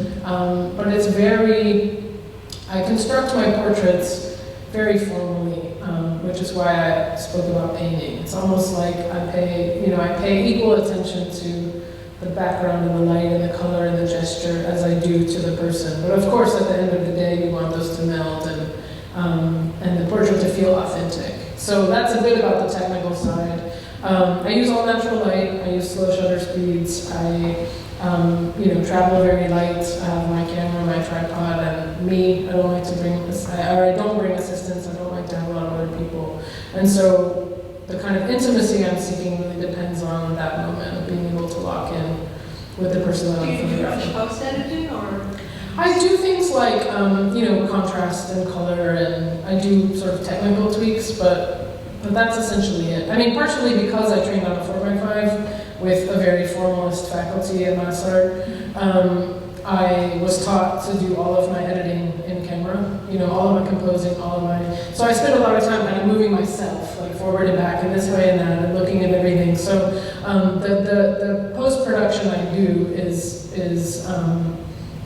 But it's I construct my portraits very formally, which is why I spoke about painting. It's almost like I pay equal attention to the background and the light and the color and the gesture as I do to the person. But of course, at the end of the day, you want those to meld and the portrait to feel authentic. So that's a bit about the technical side. I use all natural light. I use slow shutter speeds. I travel very light. I have my camera, my tripod, and me. I don't like to I don't bring assistants. I don't like to have a lot of other people. And so the kind of intimacy I'm seeking really depends on that moment of being able to lock in with the person that I'm photographing. Do you do much post-editing, or? I do things like, contrast and color, and I do sort of technical tweaks, but that's essentially it. I mean, partially because I trained on a 4x5, with a very formalist faculty at Mass Art. I was taught to do all of my editing in camera, you know, all of my composing, all of my, so I spent a lot of time kind of moving myself, like forward and back and this way and that, and looking at everything. So the post-production I do is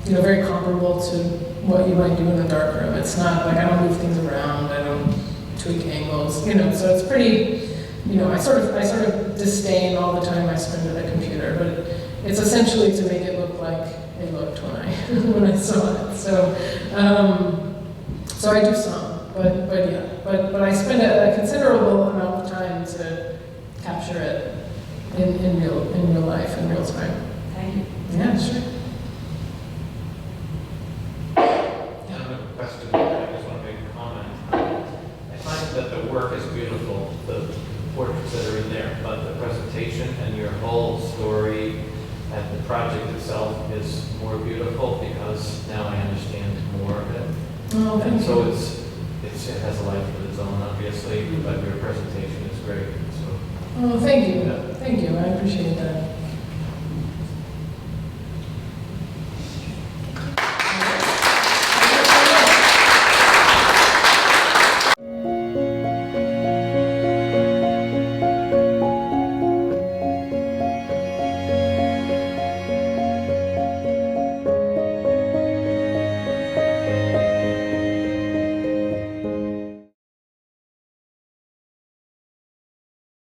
you know, very comparable to what you might do in the darkroom. It's not like I don't move things around, I don't tweak angles, you know, so it's pretty, you know, I sort of disdain all the time I spend at a computer, but it's essentially to make it look like it looked when I when I saw it. So so I do some, but yeah, but I spend a considerable amount of time to capture it in real life, in real time. Thank you. Yeah, sure. I have a question. I just want to make a comment. I find that the work is beautiful, the portraits that are in there, but the presentation and your whole story and the project itself is more beautiful because now I understand more of it. Oh, And thank so you. it has a life of its own, obviously, but your presentation is great. So Oh, thank you. Thank you. I appreciate that.